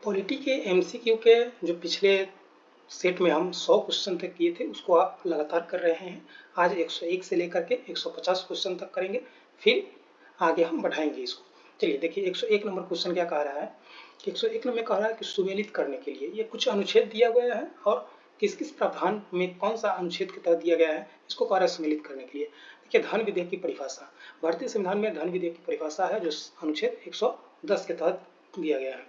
Polity के MCQ के जो पिछले सेट में हम 100 क्वेश्चन तक किए थे उसको आप लगातार कर रहे हैं। आज 101 से लेकर के 150 क्वेश्चन तक करेंगे, फिर आगे हम बढ़ाएंगे इसको। चलिए देखिए 101 नंबर क्वेश्चन क्या कह रहा है। 101 नंबर कह रहा है कि सुमेलित करने के लिए ये कुछ अनुच्छेद दिया गया है और किस किस प्रावधान में कौन सा अनुच्छेद के तहत दिया गया है, इसको कह रहा है सुमेलित करने के लिए। देखिए धन विधेयक की परिभाषा, भारतीय संविधान में धन विधेयक की परिभाषा है जो अनुच्छेद 110 के तहत दिया गया है।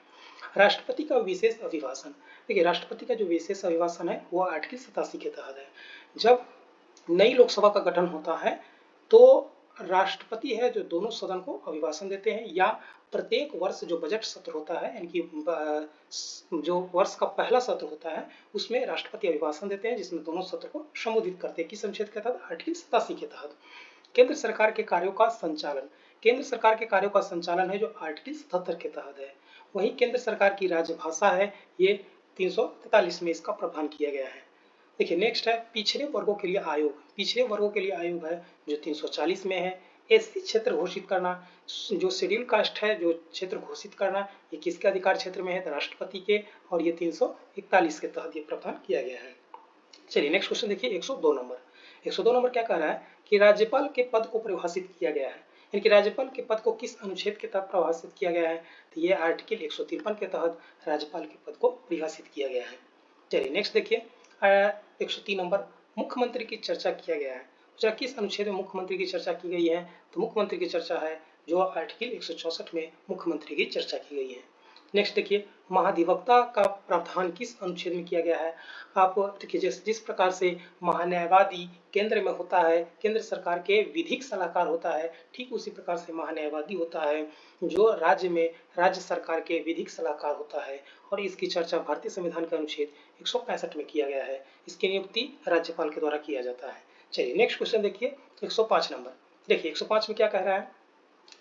राष्ट्रपति का विशेष अभिभाषण, देखिए राष्ट्रपति का जो विशेष अभिभाषण है वो आर्टिकल 87 के तहत है। जब नई लोकसभा का गठन होता है तो राष्ट्रपति है जो दोनों सदन को अभिभाषण देते हैं, या प्रत्येक वर्ष जो बजट सत्र होता है यानी कि जो वर्ष का पहला सत्र होता है उसमें राष्ट्रपति अभिभाषण देते हैं जिसमें दोनों सत्र को संबोधित करते हैं। किस अनुच्छेद के तहत? आर्टिकल 87 के तहत। केंद्र सरकार के कार्यों का संचालन, केंद्र सरकार के कार्यों का संचालन है जो आर्टिकल 77 के तहत है। वहीं केंद्र सरकार की राजभाषा है, ये 343 में इसका प्रावधान किया गया है। देखिए नेक्स्ट है पिछड़े वर्गों के लिए आयोग, पिछड़े वर्गों के लिए आयोग है जो 340 में है। एससी क्षेत्र घोषित करना, जो शेड्यूल कास्ट है जो क्षेत्र घोषित करना, ये किसके अधिकार क्षेत्र में है? तो राष्ट्रपति के, और ये 341 के तहत ये प्रावधान किया गया है। चलिए नेक्स्ट क्वेश्चन देखिए 102 नंबर। 102 नंबर क्या कह रहा है कि राज्यपाल के पद को परिभाषित किया गया है, यानी कि राज्यपाल के पद को किस अनुच्छेद के तहत परिभाषित किया गया है? तो ये आर्टिकल 153 के तहत राज्यपाल के पद को परिभाषित किया गया है। चलिए नेक्स्ट देखिए 103 नंबर, मुख्यमंत्री की चर्चा किया गया है। जरा किस अनुच्छेद में मुख्यमंत्री की चर्चा की गई है? तो मुख्यमंत्री की चर्चा है जो आर्टिकल 164 में मुख्यमंत्री की चर्चा की गई है। नेक्स्ट देखिए महाधिवक्ता का प्रावधान किस अनुच्छेद में किया गया है? आप देखिए जिस प्रकार से महान्यायवादी केंद्र में होता है, केंद्र सरकार के विधिक सलाहकार होता है, ठीक उसी प्रकार से महान्यायवादी होता है जो राज्य में राज्य सरकार के विधिक सलाहकार होता है, और इसकी चर्चा भारतीय संविधान के अनुच्छेद 165 में किया गया है। इसकी नियुक्ति राज्यपाल के द्वारा किया जाता है। चलिए नेक्स्ट क्वेश्चन देखिए 105 नंबर। देखिए 105 में क्या कह रहा है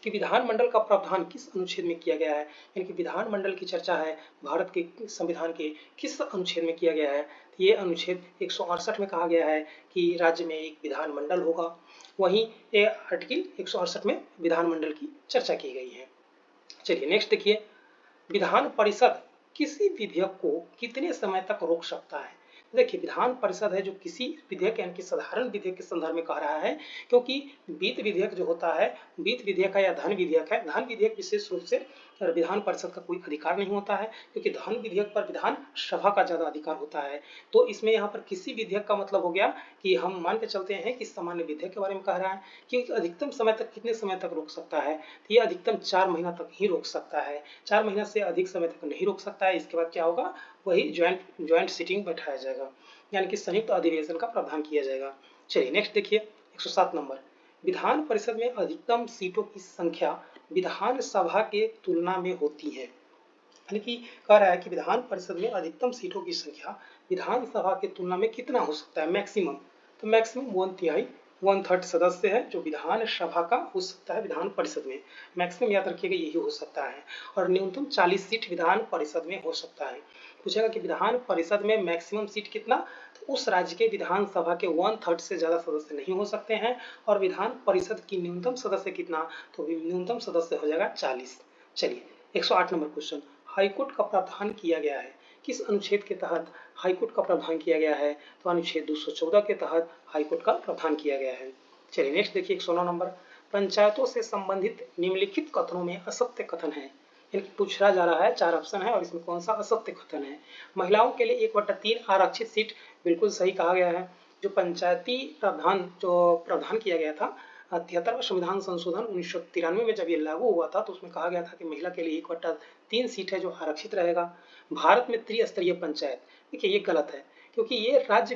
कि विधानमंडल का प्रावधान किस अनुच्छेद में किया गया है, यानी कि विधानमंडल की चर्चा है भारत के संविधान के किस अनुच्छेद में किया गया है? तो ये अनुच्छेद 168 में कहा गया है कि राज्य में एक विधानमंडल होगा। वहीं ये आर्टिकल 168 में विधानमंडल की चर्चा की गई है। चलिए नेक्स्ट देखिए विधान परिषद किसी विधेयक को कितने समय तक रोक सकता है? देखिए विधान परिषद है जो किसी विधेयक यानी कि साधारण विधेयक के संदर्भ में कह रहा है, क्योंकि वित्त विधेयक जो होता है, वित्त विधेयक है या धन विधेयक है, धन विधेयक विशेष रूप से विधान परिषद का कोई अधिकार नहीं होता है, क्योंकि धन विधेयक पर विधान सभा का ज्यादा अधिकार होता है। तो इसमें यहाँ पर किसी विधेयक का मतलब हो गया कि हम मान के चलते हैं कि सामान्य विधेयक के बारे में कह रहा है कि अधिकतम समय तक कितने समय तक रोक सकता है? तो ये अधिकतम 4 महीना तक ही रोक सकता है, 4 महीना से अधिक समय तक नहीं रोक सकता है। इसके बाद क्या होगा, वही ज्वाइंट सिटिंग बैठाया जाएगा, यानी कि संयुक्त अधिवेशन का प्रावधान किया जाएगा। चलिए नेक्स्ट देखिए 107 नंबर, विधान परिषद में अधिकतम सीटों की संख्या विधानसभा के तुलना में होती है, यानी कि कह रहा है कि विधान परिषद में अधिकतम सीटों की संख्या विधानसभा के तुलना में कितना हो सकता है? मैक्सिमम, तो मैक्सिमम 1/3 1/3 सदस्य है जो विधानसभा का हो सकता है विधान परिषद में। मैक्सिमम याद रखिएगा यही हो सकता है, और न्यूनतम 40 सीट विधान परिषद में हो सकता है। पूछेगा कि विधान परिषद में मैक्सिमम सीट कितना, तो उस राज्य के विधानसभा के 1/3 से ज्यादा सदस्य नहीं हो सकते हैं, और विधान परिषद की न्यूनतम सदस्य कितना, तो न्यूनतम सदस्य हो जाएगा 40। चलिए 108 नंबर क्वेश्चन, हाईकोर्ट का प्रावधान किया गया है, किस अनुच्छेद के तहत हाईकोर्ट का प्रावधान किया गया है? तो अनुच्छेद 214 के तहत हाईकोर्ट का प्रावधान किया गया है। चलिए नेक्स्ट देखिए 109 नंबर, पंचायतों से संबंधित निम्नलिखित कथनों में असत्य कथन है, यानी पूछा जा रहा है, 4 ऑप्शन है और इसमें कौन सा असत्य कथन है? महिलाओं के लिए 1/3 आरक्षित सीट, बिल्कुल सही कहा गया है। जो पंचायती प्रावधान किया गया था 73वां संविधान संशोधन 1993 में जब ये लागू हुआ था तो उसमें कहा गया था कि महिला के लिए 1/3 सीट है जो आरक्षित रहेगा। भारत में त्रिस्तरीय पंचायत, देखिए ये गलत है, क्योंकि ये राज्य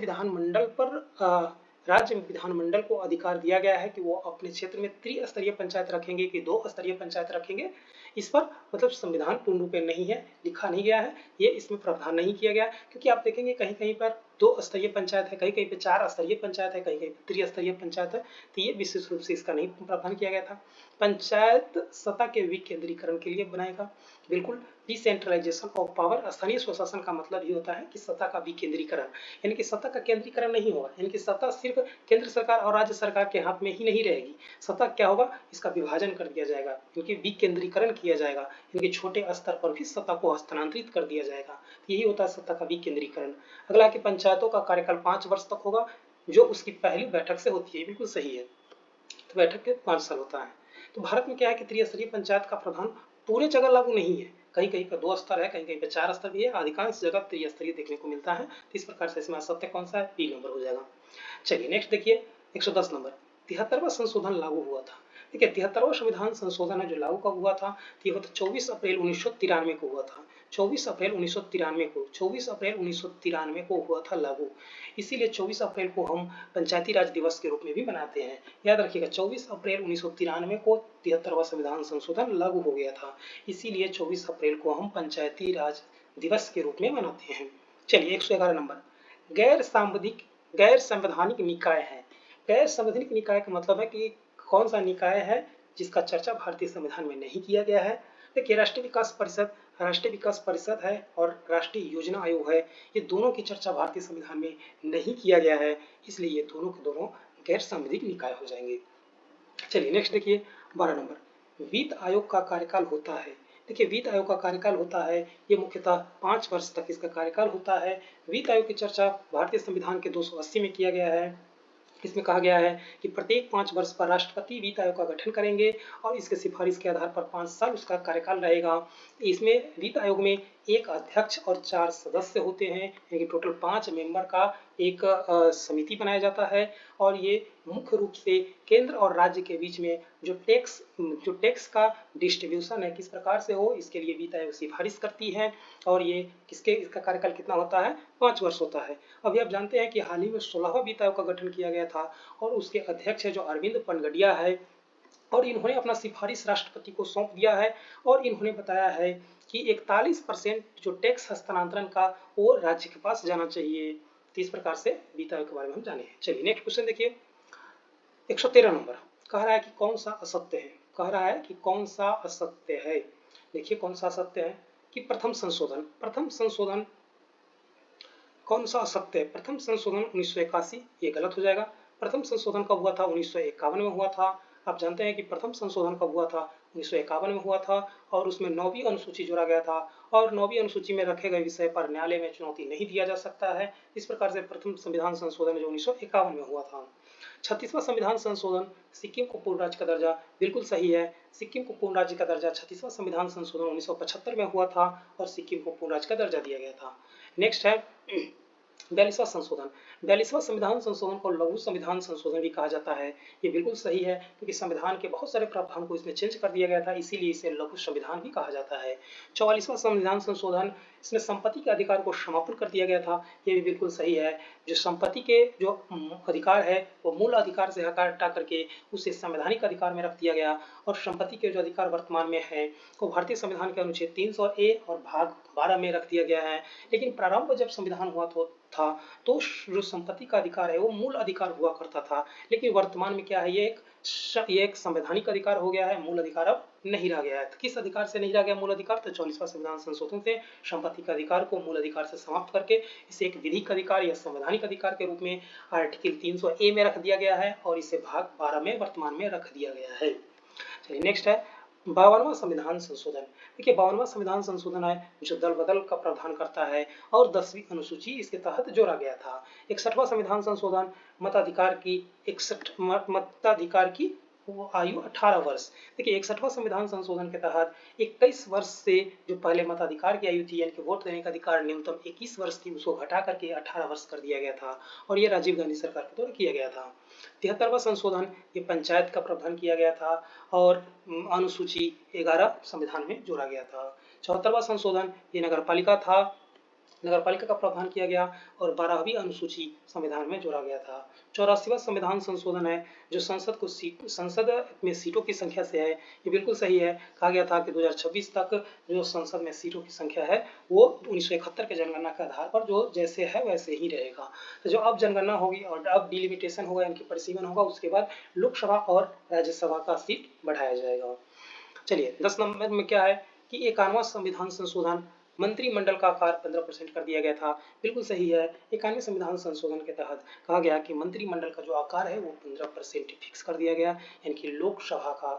विधानमंडल को अधिकार दिया गया है कि वो अपने क्षेत्र में त्रिस्तरीय पंचायत रखेंगे कि 2 स्तरीय पंचायत रखेंगे। इस पर मतलब संविधान पूर्ण रूप में नहीं है, लिखा नहीं गया है, ये इसमें प्रावधान नहीं किया गया। क्योंकि आप देखेंगे कहीं कहीं पर 2 स्तरीय पंचायत है, कहीं कहीं पे 4 स्तरीय पंचायत है, कहीं कहीं त्रिस्तरीय पंचायत है, तो ये विशेष रूप से इसका नहीं प्रावधान किया गया था। पंचायत सत्ता के विकेंद्रीकरण के लिए बनाएगा, बिल्कुल डिसेंट्रलाइजेशन ऑफ पावर। स्थानीय स्वशासन का मतलब ये होता है कि सत्ता का विकेंद्रीकरण, यानी कि सत्ता का केंद्रीकरण नहीं होगा, यानी कि सत्ता सिर्फ केंद्र सरकार और राज्य सरकार के हाथ में ही नहीं रहेगी। सत्ता क्या होगा, इसका विभाजन कर दिया जाएगा, क्योंकि विकेंद्रीकरण किया जाएगा, यानी कि छोटे स्तर पर भी सत्ता को हस्तांतरित कर दिया जाएगा। यही होता है सत्ता का विकेंद्रीकरण। अगला कि पंचायतों का कार्यकाल 5 वर्ष तक होगा, जो उसकी पहली बैठक से होती है, बिल्कुल सही है। तो बैठक के 5 साल होता है। तो भारत में क्या है कि त्रिस्तरीय पंचायत का प्रावधान पूरे जगह लागू नहीं है, कहीं कहीं पर 2 स्तर है, कहीं कहीं पर 4 स्तर भी है, अधिकांश जगह त्रिस्तरीय देखने को मिलता है। तो इस प्रकार से इसमें सत्य कौन सा है, बी नंबर हो जाएगा। चलिए नेक्स्ट देखिए 110 नंबर, 73वां संशोधन लागू हुआ था। देखिए 73वां संविधान संशोधन है जो लागू कब हुआ था, तो ये 24 अप्रैल 1993 को हुआ था। 24 अप्रैल 1993 को 24 अप्रैल 1993 को हुआ था लागू। इसीलिए 24 अप्रैल को हम पंचायती राज दिवस के रूप में भी मनाते हैं। याद रखिएगा 24 अप्रैल 1993 को 73वां संविधान संशोधन लागू हो गया था, इसीलिए 24 अप्रैल को हम पंचायती राज दिवस के रूप में मनाते हैं। चलिए 111 नंबर, गैर संवैधानिक निकाय है। गैर संवैधानिक निकाय का मतलब है कि कौन सा निकाय है जिसका चर्चा भारतीय संविधान में नहीं किया गया है। देखिए राष्ट्रीय विकास परिषद है और राष्ट्रीय योजना आयोग है, ये दोनों की चर्चा भारतीय संविधान में नहीं किया गया है, इसलिए ये दोनों के दोनों गैर संवैधानिक निकाय हो जाएंगे। चलिए नेक्स्ट देखिए 12 नंबर, वित्त आयोग का कार्यकाल होता है। देखिए वित्त आयोग का कार्यकाल होता है, ये मुख्यतः 5 वर्ष तक इसका कार्यकाल होता है। वित्त आयोग की चर्चा भारतीय संविधान के 280 में किया गया है। इसमें कहा गया है कि प्रत्येक 5 वर्ष पर राष्ट्रपति वित्त आयोग का गठन करेंगे और इसके सिफारिश के आधार पर 5 साल उसका कार्यकाल रहेगा। इसमें वित्त आयोग में एक अध्यक्ष और 4 सदस्य होते हैं, यानी टोटल 5 मेंबर का एक समिति बनाया जाता है। और ये मुख्य रूप से केंद्र और राज्य के बीच में जो टैक्स का डिस्ट्रीब्यूशन है किस प्रकार से हो, इसके लिए वित्त आयोग सिफारिश करती है। और ये इसका कार्यकाल कितना होता है, 5 वर्ष होता है। अभी आप जानते हैं कि हाल ही में 16वां वित्त आयोग का गठन किया गया था और उसके अध्यक्ष है जो अरविंद पनगडिया है, और इन्होंने अपना सिफारिश राष्ट्रपति को सौंप दिया है और इन्होंने बताया है कि 41% जो टैक्स हस्तांतरण का वो राज्य के पास जाना चाहिए। तो इस प्रकार से वित्त आयोग के बारे में हम जाने हैं। चलिए नेक्स्ट क्वेश्चन देखिए 113 नंबर, कह रहा है कि कौन सा असत्य है, कह रहा है कि कौन सा असत्य है। देखिए कौन सा असत्य है कि प्रथम संशोधन कौन सा असत्य है, प्रथम संशोधन 1981, ये गलत हो जाएगा। प्रथम संशोधन कब हुआ था, 1951 में हुआ था। आप जानते हैं कि प्रथम संशोधन कब हुआ था, 1951 में हुआ था और उसमें 9वीं अनुसूची जोड़ा गया था और 9वीं अनुसूची में रखे गए विषय पर न्यायालय में चुनौती नहीं दिया जा सकता है। इस प्रकार से प्रथम संविधान संशोधन जो 1951 में हुआ था। 36वां संविधान संशोधन, सिक्किम को पूर्ण राज्य का दर्जा, बिल्कुल सही है, सिक्किम को पूर्ण राज्य का दर्जा 36वां संविधान संशोधन 1975 में हुआ था और सिक्किम को पूर्ण राज्य का दर्जा दिया गया था। नेक्स्ट है 42वां संशोधन, 42वां संविधान संशोधन को लघु संविधान संशोधन भी कहा जाता है। ये बिल्कुल सही है क्योंकि संविधान के बहुत सारे प्रावधान को इसमें चेंज कर दिया गया था, इसीलिए इसे लघु संविधान भी कहा जाता है। 44वां संविधान संशोधन, इसमें संपत्ति के अधिकार को समापन कर दिया गया था, ये भी बिल्कुल सही है। जो संपत्ति के जो अधिकार है वो मूल अधिकार से हटा करके उसे संवैधानिक अधिकार में रख दिया गया और संपत्ति के जो अधिकार वर्तमान में है वो भारतीय संविधान के अनुच्छेद 300A और भाग 12 में रख दिया गया है। लेकिन प्रारंभ जब संविधान हुआ था तो जो संपत्ति का अधिकार है वो मूल अधिकार हुआ करता था, लेकिन वर्तमान में क्या है, ये एक संवैधानिक अधिकार हो गया है, मूल अधिकार अब नहीं रह गया है। तो किस अधिकार से नहीं रह गया मूल अधिकार, तो 44वां संविधान संशोधन से संपत्ति का अधिकार को मूल अधिकार से समाप्त करके इसे एक विधिक अधिकार या संवैधानिक अधिकार के रूप में आर्टिकल 300A में रख दिया गया है और इसे भाग 12 में वर्तमान में रख दिया गया है। चलिए नेक्स्ट है 52वां संविधान संशोधन। देखिए 52वां संविधान संशोधन है जो दल बदल का प्रावधान करता है और 10वीं अनुसूची इसके तहत जोड़ा गया था। 61वां संविधान संशोधन, मताधिकार की आयु 18 वर्ष। देखिए 61वां संविधान संशोधन के तहत 21 वर्ष से जो पहले मताधिकार की आयु थी यानी कि वोट देने का अधिकार न्यूनतम 21 वर्ष थी, उसको घटा करके 18 वर्ष कर दिया गया था और ये राजीव गांधी सरकार के द्वारा किया गया था। 73वां संशोधन, ये पंचायत का प्रावधान किया गया था और अनुसूची 11 संविधान में जोड़ा गया था। 74वां संशोधन, ये नगर पालिका था नगरपालिका का प्रावधान किया गया और 12वीं अनुसूची संविधान में जोड़ा गया था। 84वां संविधान संशोधन है जो संसद में सीटों की संख्या से है, ये बिल्कुल सही है। कहा गया था कि 2026 तक जो संसद में सीटों की संख्या है वो 1971 के जनगणना के आधार पर जो जैसे है वैसे ही रहेगा। तो जो अब जनगणना होगी और अब डिलिमिटेशन होगा, इनकी परिसीमन होगा, उसके बाद लोकसभा और राज्यसभा का सीट बढ़ाया जाएगा। चलिए 10 नंबर में क्या है कि 51वां संविधान संशोधन, मंत्रिमंडल का आकार 15% कर दिया गया था। बिल्कुल सही है। 51वें संविधान संशोधन के तहत कहा गया कि मंत्रिमंडल का जो आकार है वो 15% फिक्स कर दिया गया, यानी कि लोकसभा का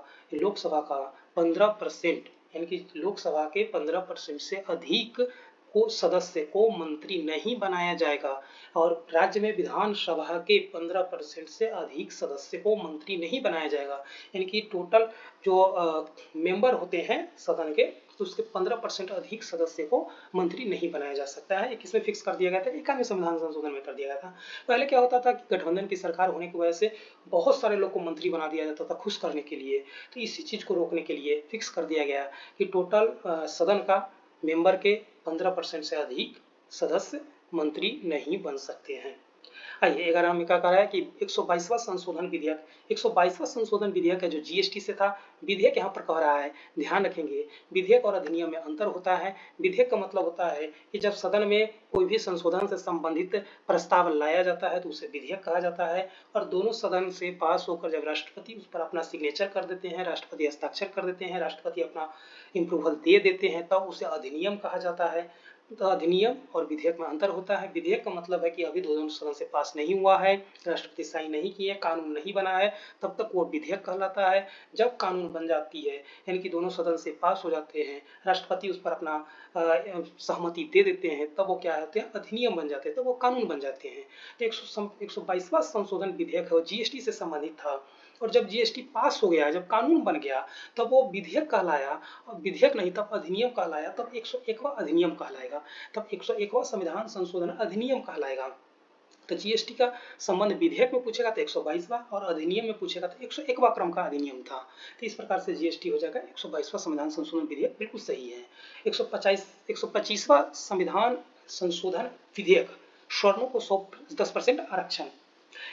15%, यानी कि लोकसभा के 15% से अधिक को सदस्य को मंत्री नहीं बनाया जाएगा और राज्य में विधानसभा के 15% से अधिक सदस्य को मंत्री नहीं बनाया जाएगा, यानी कि टोटल जो मेंबर होते हैं सदन के तो उसके 15% अधिक सदस्य को मंत्री नहीं बनाया जा सकता है। ये किसमें फिक्स कर दिया गया था? 51वें संविधान संशोधन में कर दिया गया था। पहले क्या होता था कि गठबंधन की सरकार होने की वजह से बहुत सारे लोग को मंत्री बना दिया जाता था खुश करने के लिए, तो इसी चीज को रोकने के लिए फिक्स कर दिया गया कि टोटल सदन का मेंबर के 15% से अधिक सदस्य मंत्री नहीं बन सकते हैं। आइए 11 में क्या कह रहा है कि 122वां संशोधन विधेयक, 122वां संशोधन विधेयक है जो जीएसटी से था। विधेयक यहाँ पर कह रहा है, ध्यान रखेंगे विधेयक और अधिनियम में अंतर होता है। विधेयक का मतलब होता है कि जब सदन में कोई भी संशोधन से संबंधित प्रस्ताव लाया जाता है तो उसे विधेयक कहा जाता है और दोनों सदन से पास होकर जब राष्ट्रपति उस पर अपना सिग्नेचर कर देते हैं, राष्ट्रपति हस्ताक्षर कर देते हैं, राष्ट्रपति अपना अप्रूवल दे देते हैं, तब उसे अधिनियम कहा जाता है। तो अधिनियम और विधेयक में अंतर होता है। विधेयक का मतलब है कि अभी दोनों सदन से पास नहीं हुआ है, राष्ट्रपति साइन नहीं किए, कानून नहीं बना है, तब तक वो विधेयक कहलाता है। जब कानून बन जाती है यानी कि दोनों सदन से पास हो जाते हैं, राष्ट्रपति उस पर अपना सहमति दे देते हैं, तब वो क्या होते हैं? अधिनियम बन जाते हैं, तब वो कानून बन जाते हैं। तो 122वां संशोधन विधेयक है वो जीएसटी से संबंधित था और जब जीएसटी पास हो गया, जब कानून बन गया, तब वो विधेयक कहलाया और विधेयक नहीं तब अधिनियम कहलाया, तब 101वां अधिनियम कहलाएगा, तब 101वां संविधान संशोधन अधिनियम कहलाएगा। तो जीएसटी का संबंध विधेयक में पूछेगा तो 122वां और अधिनियम में पूछेगा तो 101वां क्रम का अधिनियम था। तो इस प्रकार से जीएसटी हो जाएगा 122वां संविधान संशोधन विधेयक, बिल्कुल सही है। 125वां संविधान संशोधन विधेयक, स्वर्णों को 10% आरक्षण,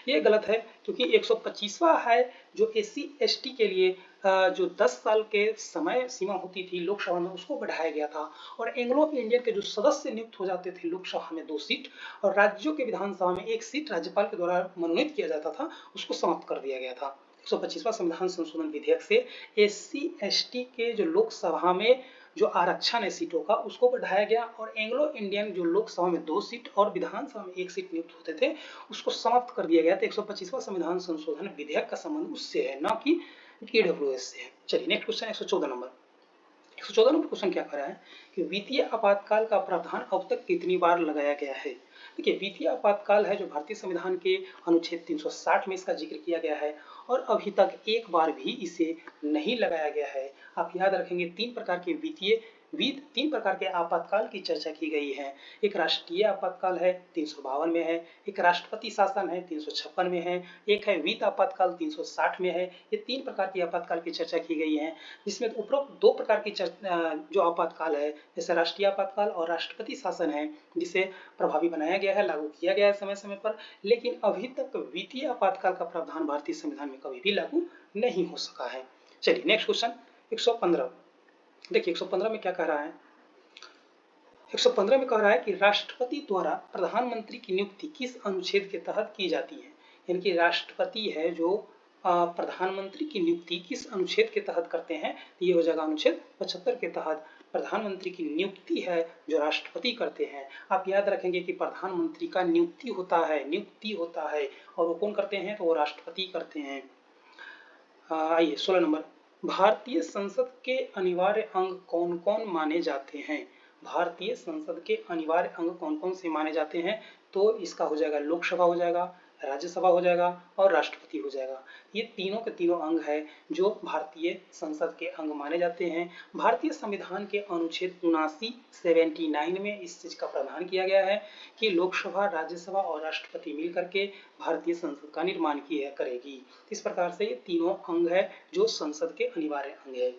ये गलत है क्योंकि 125वां है जो एससी एसटी के लिए जो 10 साल के समय सीमा होती थी लोकसभा में उसको बढ़ाया गया था और एंग्लो इंडियन के जो सदस्य नियुक्त हो जाते थे लोकसभा में 2 सीट और राज्यों के विधानसभा में 1 सीट राज्यपाल के द्वारा मनोनीत किया जाता था, उसको समाप्त कर दिया गया था। 125वां संविधान संशोधन विधेयक से एससी एसटी के जो लोकसभा में जो आरक्षण है सीटों का उसको बढ़ाया गया और एंग्लो इंडियन जो लोकसभा में 2 सीट और विधानसभा में 1 सीट नियुक्त होते थे उसको समाप्त कर दिया गया। तो 125वां संविधान संशोधन विधेयक का संबंध उससे है, ना कि ईडब्ल्यूएस से है। चलिए next question 114 number. 114 number question क्या कर रहा है कि वित्तीय आपातकाल का प्रावधान अब तक कितनी बार लगाया गया है? देखिए वित्तीय आपातकाल है जो भारतीय संविधान के अनुच्छेद 360 में इसका जिक्र किया गया है और अभी तक एक बार भी इसे नहीं लगाया गया है। आप याद रखेंगे 3 प्रकार के तीन प्रकार के आपातकाल की चर्चा की गई है। एक राष्ट्रीय आपातकाल है 352 में है, एक राष्ट्रपति शासन है 356 में है, एक है वित्त आपातकाल 360 में है। ये 3 प्रकार की आपातकाल की चर्चा की गई है जिसमें उपरोक्त 2 प्रकार की जो आपातकाल है जैसे राष्ट्रीय आपातकाल और राष्ट्रपति शासन है जिसे प्रभावी बनाया गया है, लागू किया गया है समय समय पर, लेकिन अभी तक वित्तीय आपातकाल का प्रावधान भारतीय संविधान में कभी भी लागू नहीं हो सका है। चलिए नेक्स्ट क्वेश्चन 115। देखिए 115 में क्या कह रहा है? 115 में कह रहा है कि राष्ट्रपति द्वारा प्रधानमंत्री की नियुक्ति किस अनुच्छेद के तहत की जाती है? यानी कि राष्ट्रपति है जो प्रधानमंत्री की नियुक्ति किस अनुच्छेद के तहत करते हैं? ये हो जाएगा अनुच्छेद 75 के तहत प्रधानमंत्री की नियुक्ति है जो राष्ट्रपति करते हैं। आप याद रखेंगे कि प्रधानमंत्री का नियुक्ति होता है और वो कौन करते हैं? तो वो राष्ट्रपति करते हैं। आइए 16 नंबर। भारतीय संसद के अनिवार्य अंग कौन कौन माने जाते हैं? भारतीय संसद के अनिवार्य अंग कौन कौन से माने जाते हैं? तो इसका हो जाएगा लोकसभा हो जाएगा, राज्यसभा हो जाएगा और राष्ट्रपति हो जाएगा। ये तीनों के तीनों अंग है जो भारतीय संसद के अंग माने जाते हैं। भारतीय संविधान के अनुच्छेद 79 में इस चीज का प्रावधान किया गया है कि लोकसभा, राज्यसभा और राष्ट्रपति मिलकर के भारतीय संसद का निर्माण करेगी। इस प्रकार से ये तीनों अंग है जो संसद के अनिवार्य अंग है।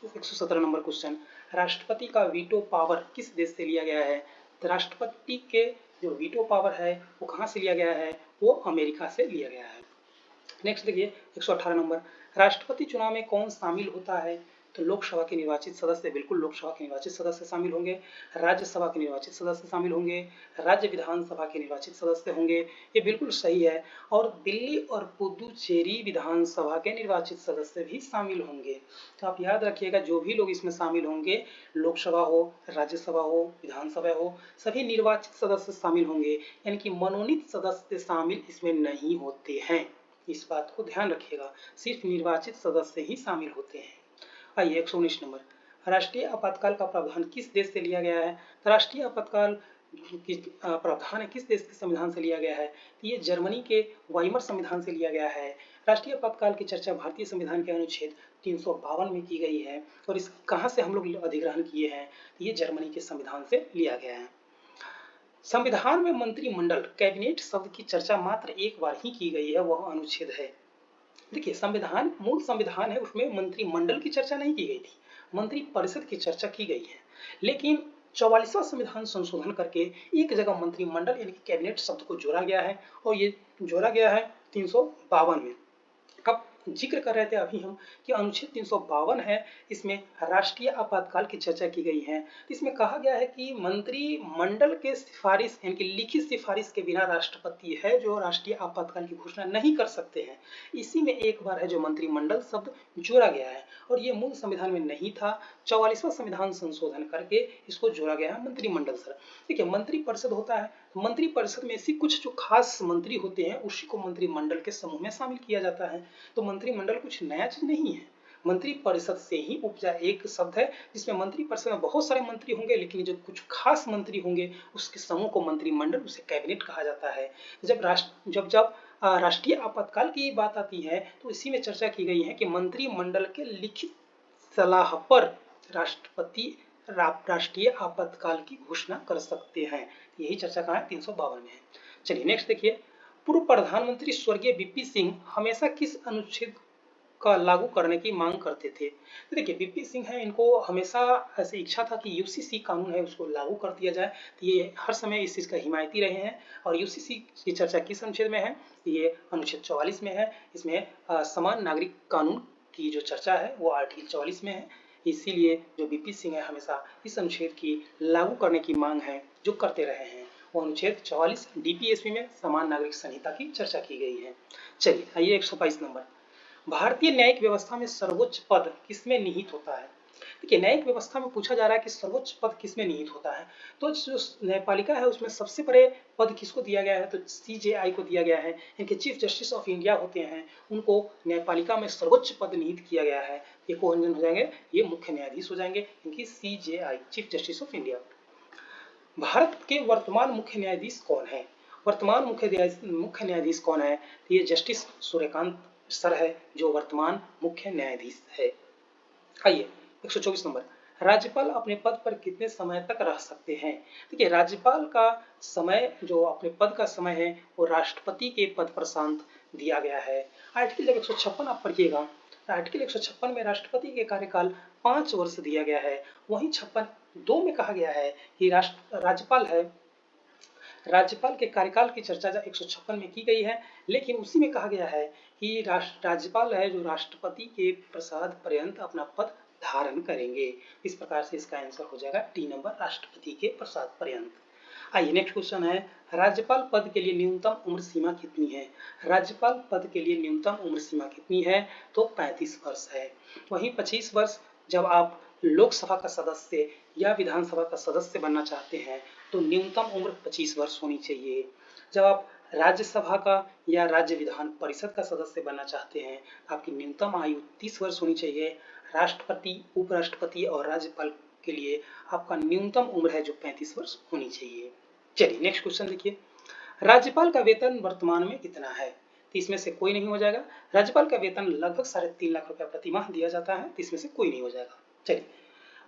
117 नंबर क्वेश्चन, राष्ट्रपति का वीटो पावर किस देश से लिया गया है? तो राष्ट्रपति के जो वीटो पावर है वो कहाँ से लिया गया है, वो अमेरिका से लिया गया है। नेक्स्ट देखिए 118 नंबर, राष्ट्रपति चुनाव में कौन शामिल होता है, तो लोकसभा के निर्वाचित सदस्य, बिल्कुल लोकसभा के निर्वाचित सदस्य शामिल होंगे, राज्यसभा के निर्वाचित सदस्य शामिल होंगे, राज्य विधानसभा के निर्वाचित सदस्य होंगे, ये बिल्कुल सही है। और दिल्ली और पुदुचेरी विधानसभा के निर्वाचित सदस्य भी शामिल होंगे। तो आप याद रखिएगा जो भी लोग इसमें शामिल होंगे, लोकसभा हो, राज्यसभा हो, विधानसभा हो, सभी निर्वाचित सदस्य शामिल होंगे, यानी कि मनोनीत सदस्य शामिल इसमें नहीं होते हैं। इस बात को ध्यान रखिएगा, सिर्फ निर्वाचित सदस्य ही शामिल होते हैं। आइए 119 नंबर, राष्ट्रीय आपातकाल का प्रावधान किस देश से लिया गया है, तो राष्ट्रीय आपातकाल की प्रावधान किस देश के संविधान से लिया गया है, तो ये जर्मनी के वाइमर संविधान से लिया गया है। राष्ट्रीय आपातकाल की चर्चा भारतीय संविधान के अनुच्छेद 352 में की गई है, और इस कहाँ से हम लोग अधिग्रहण किए हैं, तो ये जर्मनी के संविधान से लिया गया है। संविधान में मंत्रिमंडल कैबिनेट शब्द की चर्चा मात्र एक बार ही की गई है, वह अनुच्छेद है। देखिए संविधान, मूल संविधान है, उसमें मंत्रिमंडल की चर्चा नहीं की गई थी, मंत्री परिषद की चर्चा की गई है। लेकिन 44वां संविधान संशोधन करके एक जगह मंत्रिमंडल यानी कि कैबिनेट शब्द को जोड़ा गया है, और ये जोड़ा गया है 352 में। अब जिक्र कर रहे थे अभी हम कि अनुच्छेद 352 है, इसमें राष्ट्रीय आपातकाल की चर्चा की गई है। इसमें कहा गया है कि मंत्रिमंडल के सिफारिश यानी कि लिखित सिफारिश के बिना राष्ट्रपति है जो राष्ट्रीय आपातकाल की घोषणा नहीं कर सकते हैं। इसी में एक बार है जो मंत्रिमंडल शब्द जोड़ा गया है, और ये मूल संविधान में नहीं था, 44वां संविधान संशोधन करके इसको जोड़ा गया है मंत्रिमंडल सर। देखिए मंत्रिपरिषद होता है, मंत्रिपरिषद में ऐसी कुछ जो खास मंत्री होते हैं उसी को मंत्रिमंडल के समूह में शामिल किया जाता है। तो मंत्रिमंडल कुछ नया चीज नहीं है, मंत्रिपरिषद से ही उपजा एक शब्द है, जिसमें मंत्रिपरिषद में बहुत सारे मंत्री होंगे, लेकिन जो कुछ खास मंत्री होंगे उसके समूह को मंत्रिमंडल, उसे कैबिनेट कहा जाता है। जब राष्ट्रीय आपातकाल की बात आती है तो इसी में चर्चा की गई है कि मंत्रिमंडल के लिखित सलाह पर राष्ट्रपति राष्ट्रीय आपातकाल की घोषणा कर सकते हैं। यही चर्चा कहाँ है, 352 में है। चलिए नेक्स्ट देखिए, पूर्व प्रधानमंत्री स्वर्गीय वीपी सिंह हमेशा किस अनुच्छेद का लागू करने की मांग करते थे। तो देखिए वीपी सिंह है, इनको हमेशा ऐसी इच्छा था कि यूसीसी कानून है उसको लागू कर दिया जाए, तो ये हर समय इस चीज़ का हिमायती रहे हैं। और यूसीसी की चर्चा किस अनुच्छेद में है, ये अनुच्छेद 44 में है। इसमें समान नागरिक कानून की जो चर्चा है वो आर्टिकल 44 में है। इसीलिए जो वीपी सिंह है हमेशा इस अनुच्छेद की लागू करने की मांग है जो करते रहे हैं। वो अनुच्छेद 44 डीपीएसपी में समान नागरिक संहिता की चर्चा की गई है। चलिए आइए 122 नंबर, भारतीय न्यायिक व्यवस्था में सर्वोच्च पद किसमें निहित होता है। देखिए न्यायिक व्यवस्था में पूछा जा रहा है कि सर्वोच्च पद किसमें निहित होता है, तो जो न्यायपालिका है उसमें सबसे बड़े पद किसको दिया गया है, तो सीजेआई को दिया गया है। इनके चीफ जस्टिस ऑफ इंडिया होते हैं, उनको न्यायपालिका में सर्वोच्च पद निहित किया गया है। ये कौन हो जाएंगे, ये मुख्य न्यायाधीश हो जाएंगे, इनकी CJI chief justice of India. Bharat के वर्तमान मुख्य न्यायाधीश कौन है, वर्तमान मुख्य न्यायाधीश कौन है, तो ये जस्टिस सूर्यकांत सर है जो वर्तमान मुख्य न्यायाधीश है। आइए 124 नंबर, राज्यपाल अपने पद पर कितने समय तक रह सकते हैं। देखिए राज्यपाल का समय, जो अपने पद का समय है वो राष्ट्रपति के पद पर शांत दिया गया है। आर्टिकल जब 156 आप पढ़िएगा, आर्टिकल 156 में राष्ट्रपति के कार्यकाल 5 वर्ष दिया गया है। वहीं 56(2) में कहा गया है कि राज्यपाल है, राज्यपाल के कार्यकाल की चर्चा 156 में की गई है, लेकिन उसी में कहा गया है कि राज्यपाल है जो राष्ट्रपति के प्रसाद पर्यंत अपना पद धारण करेंगे। इस प्रकार से इसका आंसर हो जाएगा टी नंबर, राष्ट्रपति के प्रसाद पर्यंत। आइए नेक्स्ट क्वेश्चन है, राज्यपाल पद के लिए न्यूनतम उम्र सीमा कितनी है। राज्यपाल पद के लिए न्यूनतम उम्र सीमा कितनी है, तो 35 वर्ष है। वहीं 25 वर्ष जब आप लोकसभा का सदस्य या विधानसभा का सदस्य बनना चाहते हैं तो न्यूनतम उम्र 25 वर्ष होनी चाहिए। जब आप राज्यसभा का या राज्य विधान परिषद का सदस्य बनना चाहते हैं आपकी न्यूनतम आयु 30 वर्ष होनी चाहिए। राष्ट्रपति, उपराष्ट्रपति और राज्यपाल के लिए आपका न्यूनतम उम्र है जो 35 वर्ष होनी चाहिए। चलिए नेक्स्ट क्वेश्चन देखिए, राज्यपाल का वेतन वर्तमान में कितना है, तो इसमें से कोई नहीं हो जाएगा। राज्यपाल का वेतन लगभग 3.5 लाख रुपया प्रति माह दिया जाता है, तो इसमें से कोई नहीं हो जाएगा। चलिए,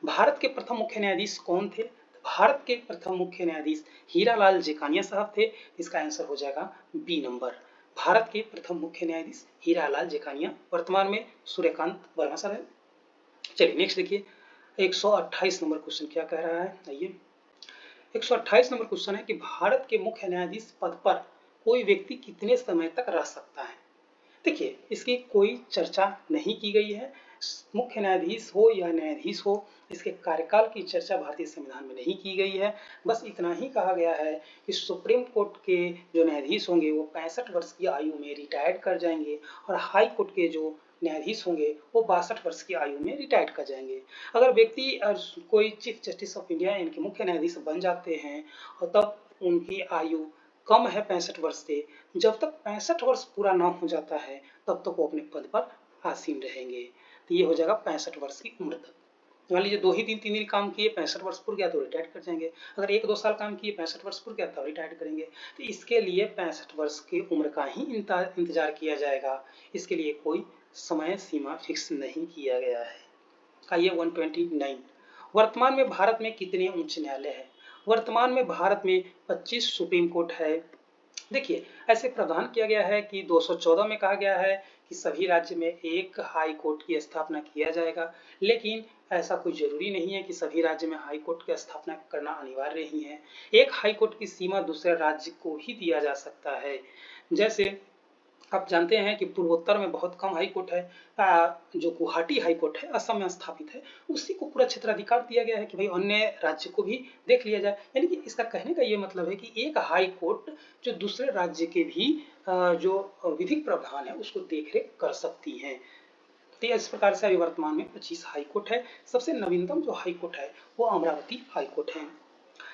भारत के प्रथम मुख्य न्यायाधीश कौन थे, भारत के प्रथम मुख्य न्यायाधीश हीरालाल जेकानिया साहब थे। इसका आंसर हो जाएगा बी नंबर, भारत के प्रथम मुख्य न्यायाधीश हीरालाल जेकानिया, वर्तमान में सूर्यकांत वर्मा सर है। चलिए नेक्स्ट देखिए, 128 नंबर क्वेश्चन क्या कह रहा है, आइए, 128 नंबर क्वेश्चन है कि भारत के मुख्य न्यायाधीश पद पर कोई व्यक्ति कितने समय तक रह सकता है। देखिए, इसकी कोई चर्चा नहीं की गई है। मुख्य न्यायाधीश हो या न्यायाधीश हो, इसके कार्यकाल की चर्चा भारतीय संविधान में नहीं की गई है। बस इतना ही कहा गया है कि सुप्रीम कोर्ट के जो न्यायाधीश होंगे वो 65 वर्ष की आयु में रिटायर्ड कर जाएंगे और हाई कोर्ट के जो न्यायाधीश होंगे वो 62 वर्ष की आयु में रिटायर्ड कर जाएंगे। अगर व्यक्ति कोई चीफ जस्टिस ऑफ इंडिया यानी कि मुख्य न्यायाधीश बन जाते हैं और तब उनकी आयु कम है 65 वर्ष से, जब तक 65 वर्ष पूरा ना हो जाता है तब तक वो अपने पद पर आसीन रहेंगे। तो ये हो जाएगा 65 वर्ष की उम्र तक। मान लीजिए 2 ही 3 दिन काम किए, 65 वर्ष पूर गया तो रिटायर्ड कर जाएंगे। अगर 1-2 साल काम किए, 65 वर्ष पूर गया तब रिटायर्ड करेंगे। तो इसके लिए 65 वर्ष की उम्र का ही इंतजार किया जाएगा। इसके लिए कोई समय सीमा फिक्स नहीं किया गया है। आइए 129, वर्तमान में भारत में कितने उच्च न्यायालय है। वर्तमान में भारत में 25 सुप्रीम कोर्ट है। देखिए, ऐसे प्रावधान किया गया है कि 214 में कहा गया है कि सभी राज्य में एक हाई कोर्ट की स्थापना किया जाएगा, लेकिन ऐसा कोई जरूरी नहीं है कि सभी राज्य में हाई कोर्ट की स्थापना करना अनिवार्य नहीं है। एक हाई कोर्ट की सीमा दूसरे राज्य को ही दिया जा सकता है। जैसे आप जानते हैं कि पूर्वोत्तर में बहुत कम हाई कोर्ट है, जो गुवाहाटी हाई कोर्ट है असम में स्थापित है, उसी को पूरा क्षेत्राधिकार दिया गया है कि भाई अन्य राज्य को भी देख लिया जाए। यानी कि इसका कहने का ये मतलब है कि एक हाई कोर्ट जो दूसरे राज्य के भी जो विधिक प्रावधान है उसको देखरेख कर सकती है। तो इस प्रकार से अभी वर्तमान में 25 हाई कोर्ट है। सबसे नवीनतम जो हाई कोर्ट है वो अमरावती हाई कोर्ट है।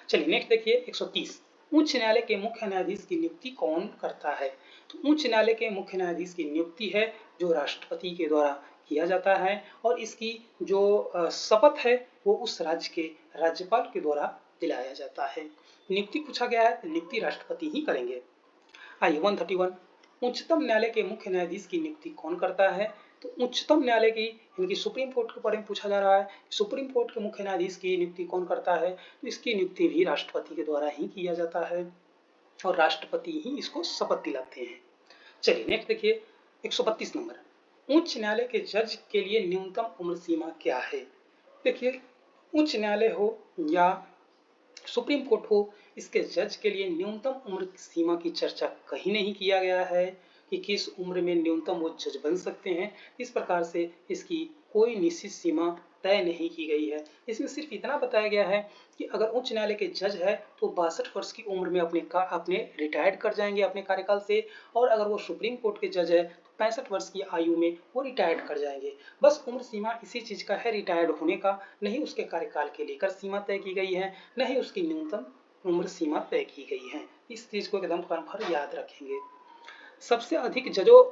चलिए नेक्स्ट देखिए 130, उच्च न्यायालय के मुख्य न्यायाधीश की नियुक्ति कौन करता है। तो उच्च न्यायालय के मुख्य न्यायाधीश की नियुक्ति है जो राष्ट्रपति के द्वारा किया जाता है और इसकी जो शपथ है वो उस राज्य के राज्यपाल के द्वारा दिलाया जाता है। नियुक्ति पूछा गया है तो नियुक्ति राष्ट्रपति ही करेंगे। आइए 131, उच्चतम न्यायालय के मुख्य न्यायाधीश की नियुक्ति कौन करता है। तो उच्चतम न्यायालय की यानी सुप्रीम कोर्ट के बारे में पूछा जा रहा है, सुप्रीम कोर्ट के मुख्य न्यायाधीश की नियुक्ति कौन करता है। तो इसकी नियुक्ति भी राष्ट्रपति के द्वारा ही किया जाता है और राष्ट्रपति ही इसको शपथ दिलाते हैं। चलिए नेक्स्ट देखिए 132 नंबर, उच्च न्यायालय के जज के लिए न्यूनतम उम्र सीमा क्या है। देखिए, उच्च न्यायालय हो या सुप्रीम कोर्ट हो, इसके जज के लिए न्यूनतम उम्र सीमा की चर्चा कहीं नहीं किया गया है कि किस उम्र में न्यूनतम वो जज बन सकते हैं। इस प्रकार से इसकी कोई निश्चित सीमा तय नहीं की गई है। इसमें सिर्फ इतना बताया गया है कि अगर उच्च न्यायालय के जज है तो 62 वर्ष की उम्र में अपने रिटायर्ड कर जाएंगे अपने कार्यकाल से, और अगर वो सुप्रीम कोर्ट के जज है तो 65 वर्ष की आयु में वो रिटायर्ड कर जाएंगे। बस उम्र सीमा इसी चीज का है, रिटायर्ड होने का, नहीं उसके कार्यकाल के लेकर सीमा तय की गई है, नहीं उसकी न्यूनतम उम्र सीमा तय की गई है। इस चीज को एकदम कन्फर्म याद रखेंगे। सबसे अधिक जजों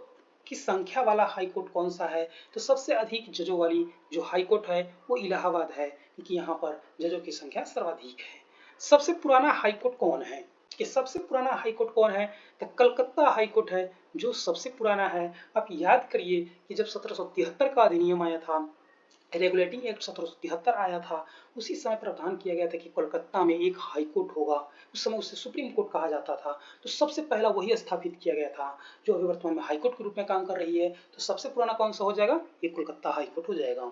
की संख्या वाला हाई कोर्ट कौन सा है। तो सबसे अधिक जजों वाली जो हाई कोर्ट है वो इलाहाबाद है, क्योंकि यहाँ पर जजों की संख्या सर्वाधिक है। सबसे पुराना हाई कोर्ट कौन है, कि सबसे पुराना हाई कोर्ट कौन है। तो कलकत्ता हाई कोर्ट है जो सबसे पुराना है। आप याद करिए कि जब 1773 का अधिनियम आया था, रेगुलेटिंग एक्ट 1773 आया था, उसी समय प्रावधान किया गया था कि कोलकाता में एक हाई कोर्ट होगा। उस समय उसे सुप्रीम कोर्ट कहा जाता था। तो सबसे पहला वही स्थापित किया गया था जो अभी वर्तमान में हाई कोर्ट के रूप में काम कर रही है। तो सबसे पुराना कौन सा हो जाएगा, ये कोलकाता हाई कोर्ट हो जाएगा।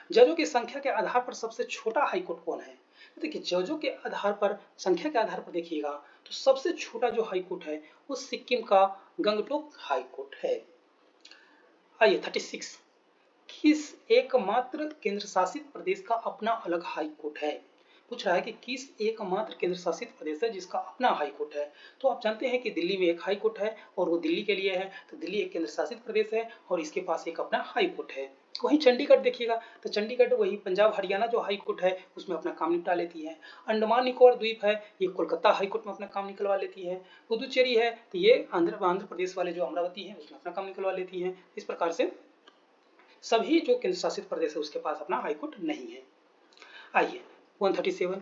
जजों की संख्या के आधार पर सबसे छोटा हाई कोर्ट कौन है। देखिए, जजों के आधार पर, संख्या के आधार पर देखिएगा तो सबसे छोटा जो हाई कोर्ट है वो सिक्किम का गंगटोक हाई कोर्ट है। आइए 36, किस एकमात्र केंद्र शासित प्रदेश का अपना अलग हाई कोर्ट है। पूछ रहा है कि किस एकमात्र केंद्र शासित प्रदेश है जिसका अपना हाई कोर्ट है। तो आप जानते हैं कि दिल्ली में एक हाई कोर्ट है और वो दिल्ली के लिए है, तो दिल्ली एक केंद्र शासित प्रदेश है और इसके पास एक अपना हाई कोर्ट है। वहीं चंडीगढ़ देखिएगा तो चंडीगढ़ वही पंजाब हरियाणा जो हाई कोर्ट है उसमें अपना काम निपटा लेती है। अंडमान निकोबार द्वीप है, ये कोलकाता हाई कोर्ट में अपना काम निकलवा लेती है। पुदुचेरी है तो ये आंध्र प्रदेश वाले जो अमरावती है उसमें अपना काम निकलवा लेती है। इस प्रकार से सभी जो केंद्र शासित प्रदेश है उसके पास अपना हाई कोर्ट नहीं है। आइए 137,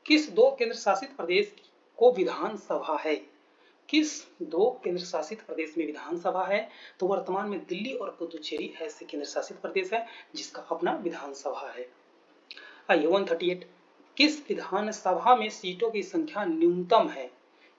किस दो केंद्र शासित प्रदेश को विधानसभा है। किस दो केंद्र शासित प्रदेश में विधानसभा है। तो वर्तमान में दिल्ली और पुदुचेरी ऐसे केंद्र शासित प्रदेश है जिसका अपना विधानसभा है। आइए 138, किस विधानसभा में सीटों की संख्या न्यूनतम है।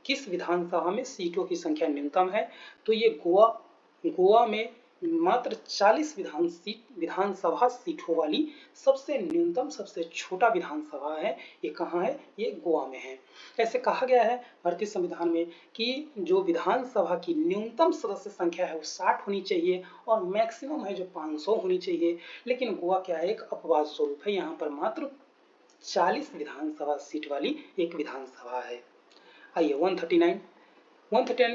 किस विधानसभा में सीटों की संख्या न्यूनतम है। तो ये गोवा में मात्र 40 विधानसभा सीटों वाली सबसे न्यूनतम सबसे छोटा विधानसभा है, ये कहाँ है? ये गोवा में है। ऐसे कहा गया है भारतीय संविधान में कि जो विधानसभा की न्यूनतम सदस्य संख्या है वो 60 होनी चाहिए और मैक्सिमम है जो 500 होनी चाहिए। लेकिन गोवा क्या है? एक अपवाद स्वरूप है, यहाँ पर मात्र 40 विधानसभा सीट वाली एक विधानसभा है। आइए 139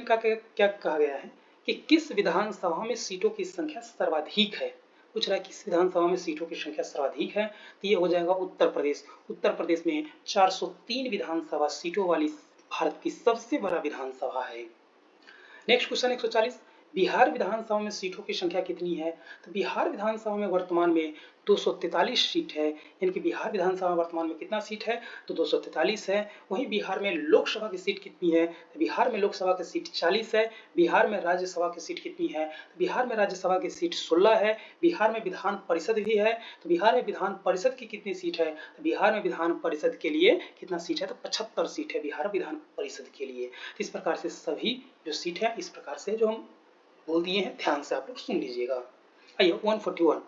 का क्या कहा गया है कि किस विधानसभा में सीटों की संख्या सर्वाधिक है। पूछ रहा है किस विधानसभा में सीटों की संख्या सर्वाधिक है, तो ये हो जाएगा उत्तर प्रदेश। उत्तर प्रदेश में 403 विधानसभा सीटों वाली भारत की सबसे बड़ा विधानसभा है। नेक्स्ट क्वेश्चन 140, बिहार विधानसभा में सीटों की संख्या कितनी है? तो बिहार विधानसभा में वर्तमान में 243 सीट है, यानी कि बिहार विधानसभा में वर्तमान में कितना सीट है? तो 243 है। वहीं बिहार में लोकसभा की सीट कितनी है? तो बिहार में लोकसभा की सीट 40 है। बिहार में राज्यसभा की सीट कितनी है? तो बिहार में राज्यसभा की सीट 16 है। बिहार में विधान परिषद भी है, तो बिहार में विधान परिषद की कितनी सीट है? तो बिहार में विधान परिषद के लिए कितना सीट है? तो 75 सीट है बिहार विधान परिषद के लिए। इस प्रकार से सभी जो सीट है इस प्रकार से जो हम बोल दिए हैं, ध्यान से आप लोग सुन लीजिएगा। आइए 141,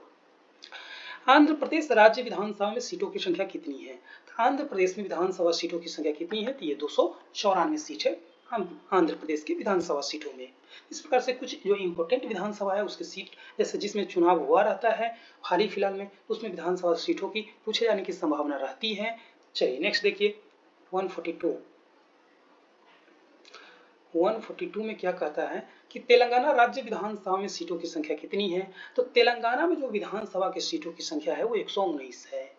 आंध्र प्रदेश राज्य विधानसभा में सीटों की संख्या कितनी है? तो आंध्र प्रदेश में विधानसभा सीटों की संख्या कितनी है? तो ये 294 सीट है आंध्र प्रदेश की विधानसभा सीटों में। इस प्रकार से कुछ जो इंपोर्टेंट विधानसभा है उसकी सीट, जैसे जिसमें चुनाव हुआ रहता है हाल ही फिलहाल में, उसमें विधानसभा सीटों की पूछे जाने की संभावना रहती है। चलिए नेक्स्ट देखिए 142 में क्या कहता है कि तेलंगाना राज्य विधानसभा में सीटों की संख्या कितनी है? तो तेलंगाना में जो विधानसभा की सीटों की संख्या है वो 119 है।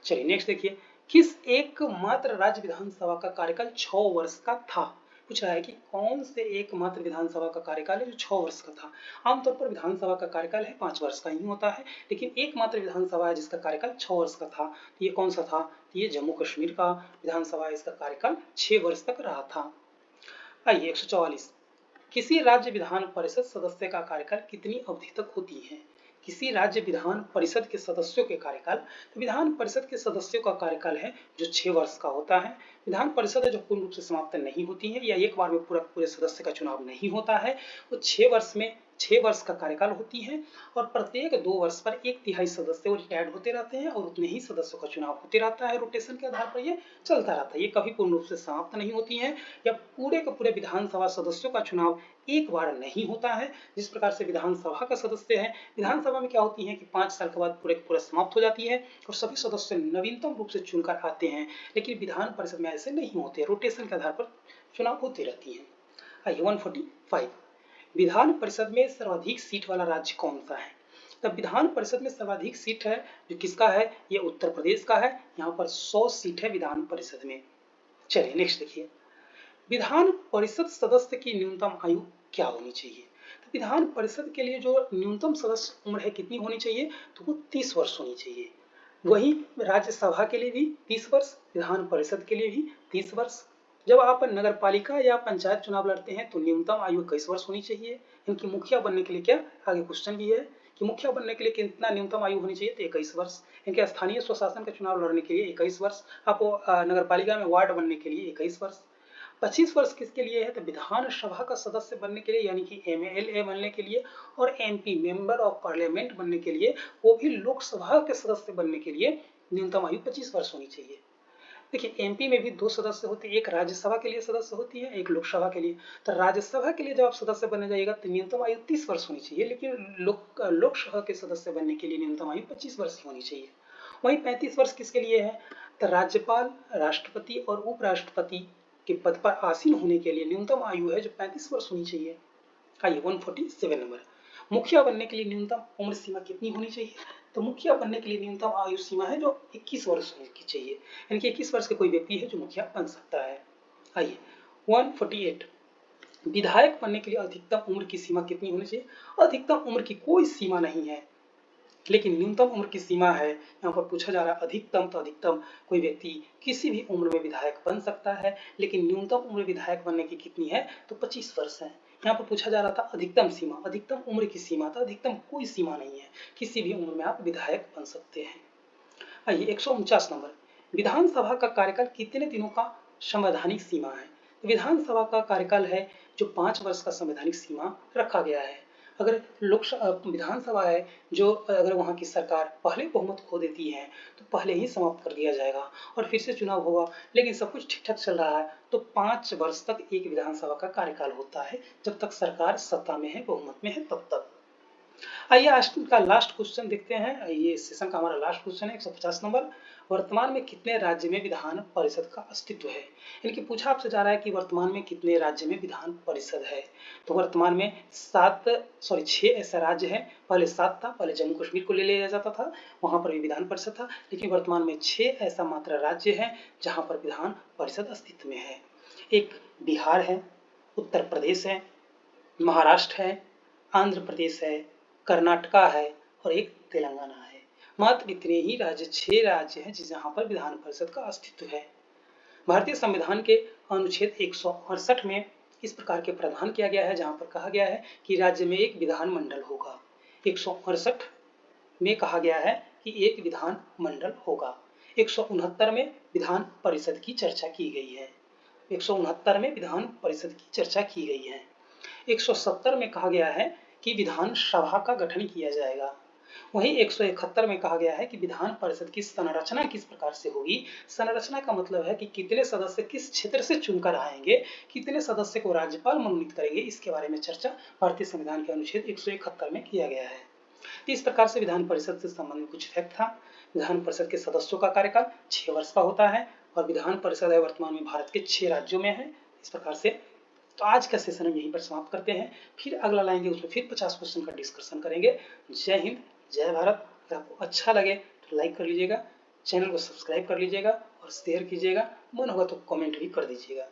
चलिए नेक्स्ट देखिए, किस एकमात्र राज्य विधानसभा का कार्यकाल 6 वर्ष का था? पूछ रहा है कि कौन से एकमात्र विधानसभा का कार्यकाल है जो 6 वर्ष का था। आमतौर पर विधानसभा का कार्यकाल है 5 वर्ष का ही होता है, लेकिन एकमात्र विधानसभा है जिसका कार्यकाल 6 वर्ष का था। तो ये कौन सा था? तो ये जम्मू कश्मीर का विधानसभा है, इसका कार्यकाल 6 वर्ष तक रहा था। आइए 144, किसी राज्य विधान परिषद सदस्य का कार्यकाल कितनी अवधि तक होती है? किसी राज्य विधान परिषद के सदस्यों के कार्यकाल, तो विधान परिषद के सदस्यों का कार्यकाल है जो 6 वर्ष का होता है। विधान परिषद है जो पूर्ण रूप से समाप्त नहीं होती है या एक बार में पूरे सदस्य का चुनाव नहीं होता है, वो 6 वर्ष का कार्यकाल होती है और प्रत्येक 2 वर्ष पर 1/3 सदस्य रिटायर्ड होते रहते हैं और उतने ही सदस्यों का चुनाव होते रहता है। रोटेशन के आधार पर ये चलता रहता है, ये कभी पूर्ण रूप से समाप्त नहीं होती है या पूरे के पूरे विधानसभा सदस्यों का चुनाव एक बार नहीं होता है। जिस प्रकार से विधानसभा का सदस्य है, विधानसभा में क्या होती है कि 5 साल के बाद पूरे समाप्त हो जाती है और सभी सदस्य नवीनतम रूप से चुनकर आते हैं, लेकिन विधान परिषद में ऐसे नहीं होते, रोटेशन के आधार पर चुनाव होते रहती है। आइए 145, विधान परिषद में सर्वाधिक सीट वाला राज्य कौन सा है? तब विधान परिषद में सर्वाधिक सीट है जो किसका है? ये उत्तर प्रदेश का है, यहाँ पर 100 सीट है विधान परिषद में। चलिए नेक्स्ट देखिए, विधान परिषद सदस्य की न्यूनतम आयु क्या होनी चाहिए? तो विधान परिषद के लिए जो न्यूनतम सदस्य उम्र है कितनी होनी चाहिए? तो वो 30 वर्ष होनी चाहिए। वही राज्यसभा के लिए भी 30 वर्ष, विधान परिषद के लिए भी 30 वर्ष। जब आप नगर पालिका या पंचायत चुनाव लड़ते हैं तो न्यूनतम आयु 21 वर्ष होनी चाहिए। इनकी मुखिया बनने के लिए क्या आगे क्वेश्चन भी है कि मुखिया बनने के लिए कितना न्यूनतम आयु होनी चाहिए? तो 21 वर्ष। इनके स्थानीय स्वशासन का चुनाव लड़ने के लिए 21 वर्ष। आपको नगर पालिका में वार्ड बनने के लिए 21 वर्ष। 25 वर्ष किसके लिए है? तो विधानसभा का सदस्य बनने के लिए, यानी कि MLA बनने के लिए, और MP मेंबर ऑफ पार्लियामेंट बनने के लिए, वो भी लोकसभा के सदस्य बनने के लिए न्यूनतम आयु 25 वर्ष होनी चाहिए। देखिए MP में भी 2 सदस्य होते हैं, एक राज्यसभा के लिए सदस्य होती है, एक लोकसभा के लिए। तो राज्यसभा के लिए जब आप सदस्य बनने जाइएगा तो न्यूनतम आयु 30 वर्ष होनी चाहिए, लेकिन लोकसभा के सदस्य बनने के लिए न्यूनतम आयु 25 वर्ष होनी चाहिए। वहीं 35 वर्ष किसके लिए है? तो राज्यपाल, राष्ट्रपति और उपराष्ट्रपति के पद पर आसीन होने के लिए न्यूनतम आयु है जो 35 वर्ष होनी चाहिए। आइए 147 नंबर, मुखिया बनने के लिए न्यूनतम उम्र सीमा कितनी होनी चाहिए? तो मुखिया बनने के लिए न्यूनतम आयु सीमा है जो 21 वर्ष होने की चाहिए, यानी कि 21 वर्ष के कोई व्यक्ति है जो मुखिया बन सकता है। आइए 148, विधायक बनने के लिए अधिकतम उम्र की सीमा कितनी होनी चाहिए? अधिकतम उम्र की कोई सीमा नहीं है, लेकिन न्यूनतम उम्र की सीमा है। यहाँ पर पूछा जा रहा है अधिकतम, तो अधिकतम कोई व्यक्ति किसी भी उम्र में विधायक बन सकता है, लेकिन न्यूनतम उम्र विधायक बनने की कितनी है? तो 25 वर्ष है। यहाँ पर पूछा जा रहा था अधिकतम सीमा, अधिकतम उम्र की सीमा, तो अधिकतम कोई सीमा नहीं है, किसी भी उम्र में आप विधायक बन सकते हैं। आइए 149 नंबर, विधानसभा का कार्यकाल कितने दिनों का संवैधानिक सीमा है? विधानसभा का कार्यकाल है जो 5 वर्ष का संवैधानिक सीमा रखा गया है। अगर विधानसभा है जो अगर वहाँ की सरकार पहले बहुमत खो देती है तो पहले ही समाप्त कर दिया जाएगा और फिर से चुनाव होगा। लेकिन सब कुछ ठीक ठाक चल रहा है तो 5 वर्ष तक एक विधानसभा का कार्यकाल होता है, जब तक सरकार सत्ता में है, बहुमत में है तब तक। आइए आज का लास्ट क्वेश्चन देखते हैं। ये सेशन का हमारा लास्ट क्वेश्चन है 150 नंबर। वर्तमान में कितने राज्य में विधान परिषद का अस्तित्व है? यानी कि पूछा आपसे जा रहा है कि वर्तमान में कितने राज्य में विधान परिषद है। तो वर्तमान में 6 ऐसा राज्य है। पहले 7 था, पहले जम्मू कश्मीर को ले लिया जाता था, वहां पर भी विधान परिषद था, लेकिन वर्तमान में 6 ऐसा मात्र राज्य है जहां पर विधान परिषद अस्तित्व में है। एक बिहार है, उत्तर प्रदेश है, महाराष्ट्र है, आंध्र प्रदेश है, कर्नाटका है और एक तेलंगाना है। मात्र इतने ही राज्य, 6 राज्य हैं जहां पर विधान परिषद का अस्तित्व है। भारतीय संविधान के अनुच्छेद 168 में इस प्रकार के प्रावधान किया गया है, जहां पर कहा गया है कि राज्य में एक विधान मंडल होगा। 168 में कहा गया है कि एक विधान मंडल होगा। 169 में विधान परिषद की चर्चा की गई है। 169 में विधान परिषद की चर्चा की गई है। 170 में कहा गया है कि विधानसभा का गठन किया जाएगा। वहीं 171 में कहा गया है कि विधान परिषद की संरचना किस प्रकार से होगी। संरचना का मतलब है कि कितने सदस्य किस क्षेत्र से चुनकर आएंगे, कितने सदस्य को राज्यपाल मनोनीत करेंगे, इसके बारे में चर्चा भारतीय संविधान के अनुच्छेद 171 में किया गया है। तो इस प्रकार से विधान परिषद से संबंधित कुछ फैक्ट था। विधान परिषद के सदस्यों का कार्यकाल 6 वर्ष का होता है और विधान परिषद है वर्तमान में भारत के 6 राज्यों में है। इस प्रकार से तो आज का सेशन हम यहीं पर समाप्त करते हैं, फिर अगला लाएंगे, उसमें फिर 50 क्वेश्चन का डिस्कशन करेंगे। जय हिंद, जय भारत। अगर आपको अच्छा लगे तो लाइक कर लीजिएगा, चैनल को सब्सक्राइब कर लीजिएगा और शेयर कीजिएगा, मन होगा तो कमेंट भी कर दीजिएगा।